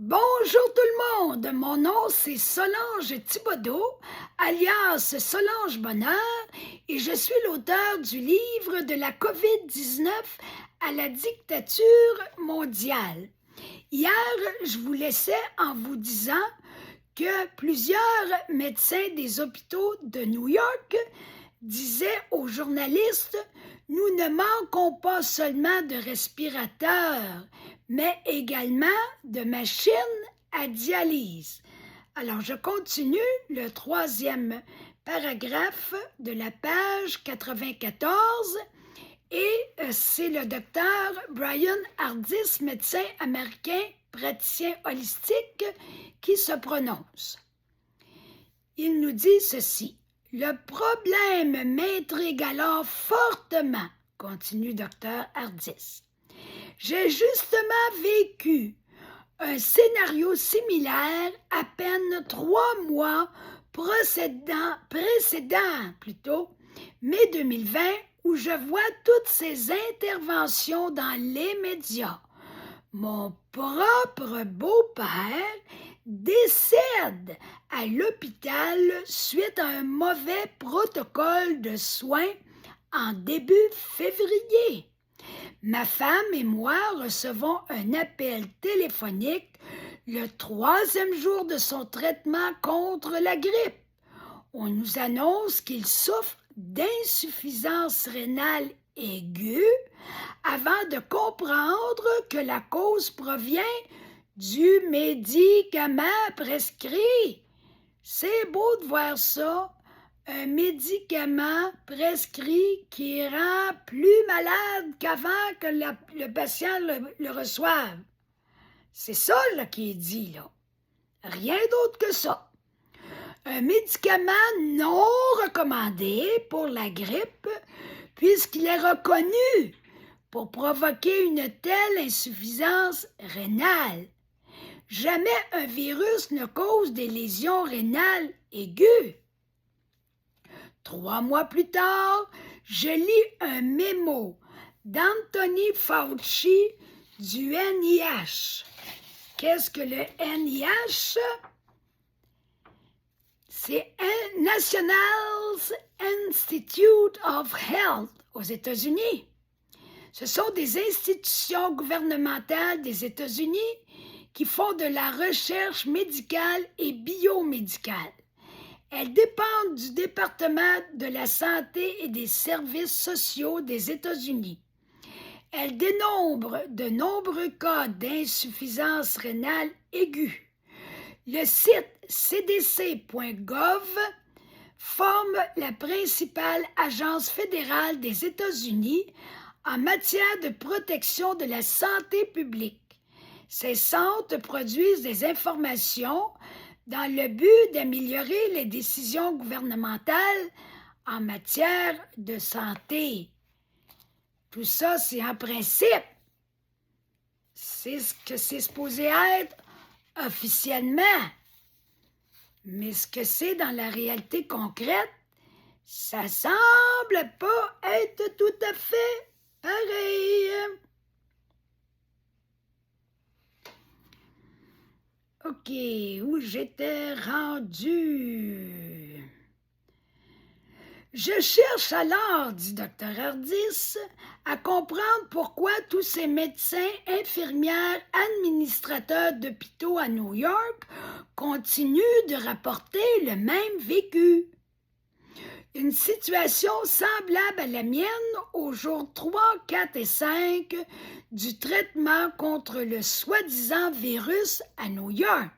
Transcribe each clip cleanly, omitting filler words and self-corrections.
Bonjour tout le monde, mon nom c'est Solange Thibodeau, alias Solange Bonheur, et je suis l'auteur du livre de la COVID-19 à la dictature mondiale. Hier, je vous laissais en vous disant que plusieurs médecins des hôpitaux de New York disaient aux journalistes « Nous ne manquons pas seulement de respirateurs, mais également de machines à dialyse. » Alors, je continue le troisième paragraphe de la page 94 et c'est le docteur Brian Ardis, médecin américain, praticien holistique, qui se prononce. Il nous dit ceci. « Le problème m'intrigue alors fortement, continue Dr. Ardis. J'ai justement vécu un scénario similaire à peine 3 mois précédent, mai 2020, où je vois toutes ces interventions dans les médias. Mon propre beau-père décède à l'hôpital suite à un mauvais protocole de soins en début février. Ma femme et moi recevons un appel téléphonique le 3e jour de son traitement contre la grippe. On nous annonce qu'il souffre d'insuffisance rénale aiguë avant de comprendre que la cause provient du médicament prescrit. C'est beau de voir ça, un médicament prescrit qui rend plus malade qu'avant que le patient le reçoive. C'est ça là, qui est dit, là. Rien d'autre que ça. Un médicament non recommandé pour la grippe puisqu'il est reconnu pour provoquer une telle insuffisance rénale. Jamais un virus ne cause des lésions rénales aiguës. 3 mois plus tard, je lis un mémo d'Anthony Fauci du NIH. Qu'est-ce que le NIH? C'est National Institute of Health aux États-Unis. Ce sont des institutions gouvernementales des États-Unis qui font de la recherche médicale et biomédicale. Elles dépendent du département de la santé et des services sociaux des États-Unis. Elles dénombrent de nombreux cas d'insuffisance rénale aiguë. Le site cdc.gov forme la principale agence fédérale des États-Unis en matière de protection de la santé publique. Ces centres produisent des informations dans le but d'améliorer les décisions gouvernementales en matière de santé. Tout ça, c'est en principe. C'est ce que c'est supposé être officiellement. Mais ce que c'est dans la réalité concrète, ça semble pas être tout à fait pareil. OK, où j'étais rendu? Je cherche alors, dit Dr. Ardis, à comprendre pourquoi tous ces médecins, infirmières, administrateurs d'hôpitaux à New York continuent de rapporter le même vécu. Une situation semblable à la mienne aux jours 3, 4 et 5 du traitement contre le soi-disant virus à New York.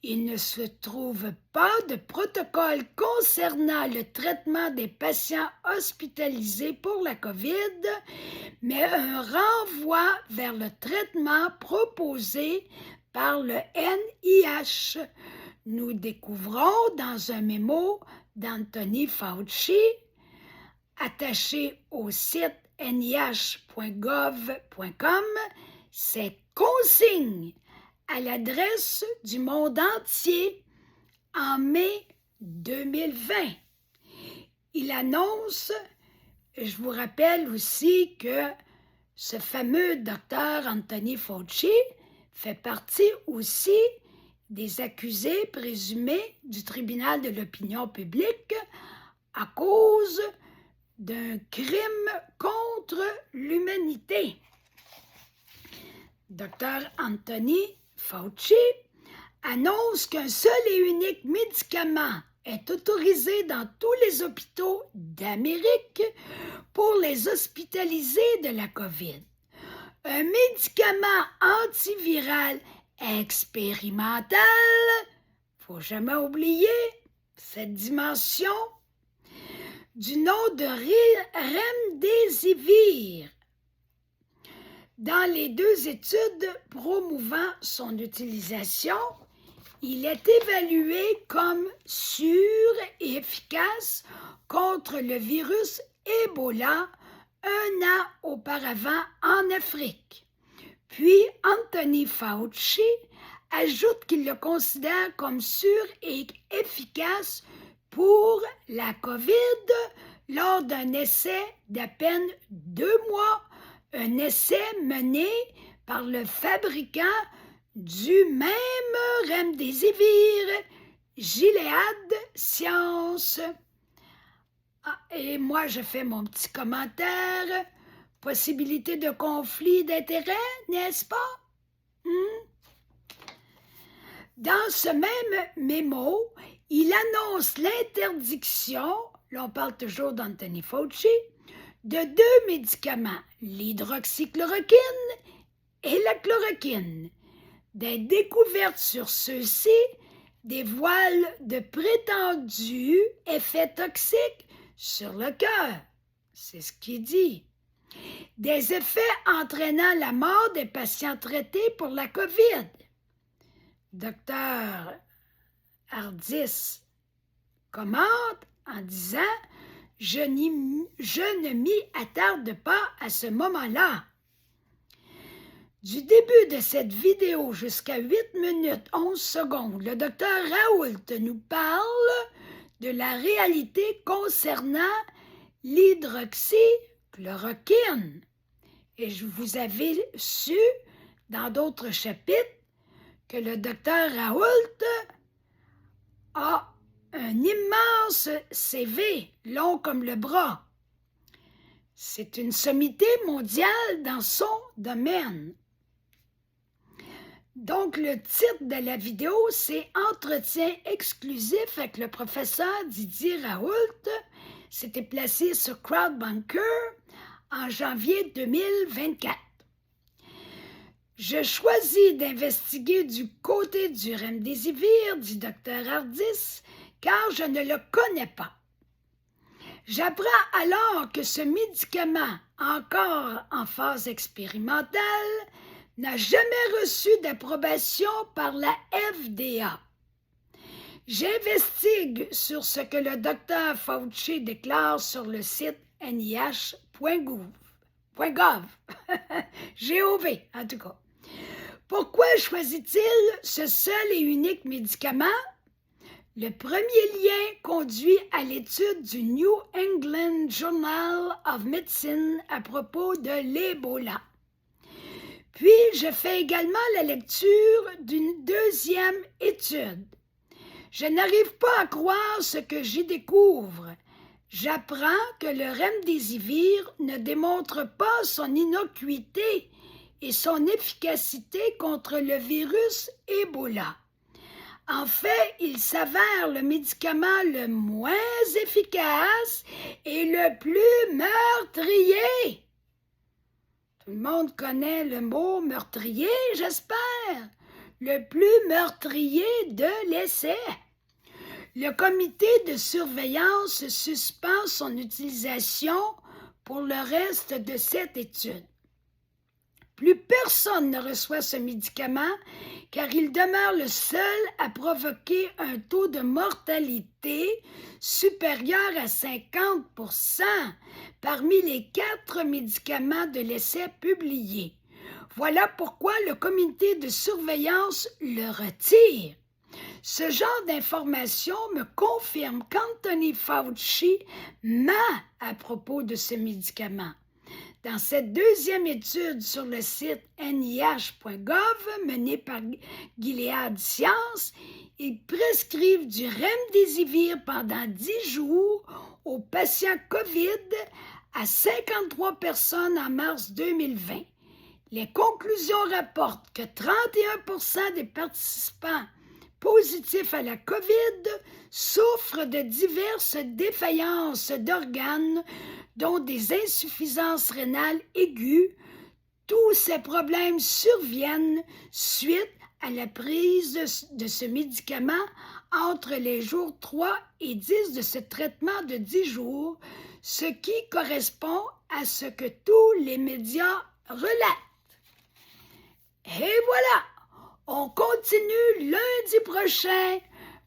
Il ne se trouve pas de protocole concernant le traitement des patients hospitalisés pour la COVID, mais un renvoi vers le traitement proposé par le NIH. Nous découvrons dans un mémo d'Anthony Fauci, attaché au site nih.gov.com, ces consignes à l'adresse du monde entier en mai 2020. Il annonce, je vous rappelle aussi que ce fameux docteur Anthony Fauci fait partie aussi des accusés présumés du tribunal de l'opinion publique à cause d'un crime contre l'humanité. Dr. Anthony Fauci annonce qu'un seul et unique médicament est autorisé dans tous les hôpitaux d'Amérique pour les hospitalisés de la COVID. Un médicament antiviral expérimental, faut jamais oublier cette dimension, du nom de Remdesivir. Dans les 2 études promouvant son utilisation, il est évalué comme sûr et efficace contre le virus Ebola 1 an auparavant en Afrique. Puis Anthony Fauci ajoute qu'il le considère comme sûr et efficace pour la COVID lors d'un essai d'à peine 2 mois, un essai mené par le fabricant du même Remdesivir, Gilead Sciences. Et moi, je fais mon petit commentaire. Possibilité de conflit d'intérêts, n'est-ce pas? Dans ce même mémo, il annonce l'interdiction, là on parle toujours d'Anthony Fauci, de 2 médicaments, l'hydroxychloroquine et la chloroquine, d'être découvertes sur ceux-ci des voiles de prétendus effets toxiques sur le cœur. C'est ce qu'il dit. Des effets entraînant la mort des patients traités pour la COVID. Docteur Ardis commente en disant « Je ne m'y attarde pas à ce moment-là. » Du début de cette vidéo jusqu'à 8 minutes 11 secondes, le docteur Raoult nous parle de la réalité concernant l'hydroxychloroquine. Et je vous avais su, dans d'autres chapitres, que le docteur Raoult a un immense CV, long comme le bras. C'est une sommité mondiale dans son domaine. Donc, le titre de la vidéo, c'est « Entretien exclusif avec le professeur Didier Raoult ». C'était placé sur Crowdbunker en janvier 2024. Je choisis d'investiguer du côté du Remdesivir, dit Dr. Ardis, car je ne le connais pas. J'apprends alors que ce médicament, encore en phase expérimentale, n'a jamais reçu d'approbation par la FDA. J'investigue sur ce que le docteur Fauci déclare sur le site nih.gov. G-O-V, en tout cas. Pourquoi choisit-il ce seul et unique médicament? Le premier lien conduit à l'étude du New England Journal of Medicine à propos de l'Ebola. Puis, je fais également la lecture d'une 2e étude. Je n'arrive pas à croire ce que j'y découvre. J'apprends que le Remdesivir ne démontre pas son innocuité et son efficacité contre le virus Ebola. En fait, il s'avère le médicament le moins efficace et le plus meurtrier. Tout le monde connaît le mot meurtrier, j'espère. Le plus meurtrier de l'essai. Le comité de surveillance suspend son utilisation pour le reste de cette étude. Plus personne ne reçoit ce médicament car il demeure le seul à provoquer un taux de mortalité supérieur à 50% parmi les 4 médicaments de l'essai publiés. Voilà pourquoi le comité de surveillance le retire. Ce genre d'information me confirme qu'Anthony Fauci ment à propos de ce médicament. Dans cette deuxième étude sur le site nih.gov menée par Gilead Sciences, ils prescrivent du remdesivir pendant 10 jours aux patients COVID à 53 personnes en mars 2020. Les conclusions rapportent que 31% des participants positifs à la COVID souffrent de diverses défaillances d'organes, dont des insuffisances rénales aiguës. Tous ces problèmes surviennent suite à la prise de ce médicament entre les jours 3 et 10 de ce traitement de 10 jours, ce qui correspond à ce que tous les médias relatent. Et voilà, on continue lundi prochain.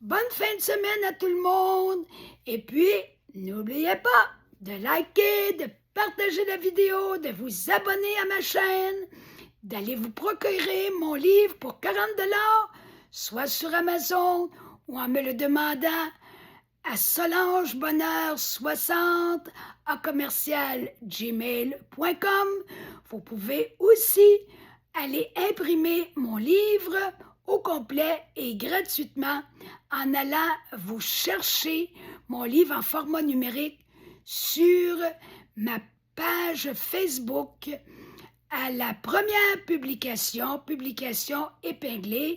Bonne fin de semaine à tout le monde. Et puis, n'oubliez pas de liker, de partager la vidéo, de vous abonner à ma chaîne, d'aller vous procurer mon livre pour 40$, soit sur Amazon ou en me le demandant à solangebonheur60@gmail.com. Vous pouvez aussi aller imprimer mon livre au complet et gratuitement en allant vous chercher mon livre en format numérique sur ma page Facebook à la première publication épinglée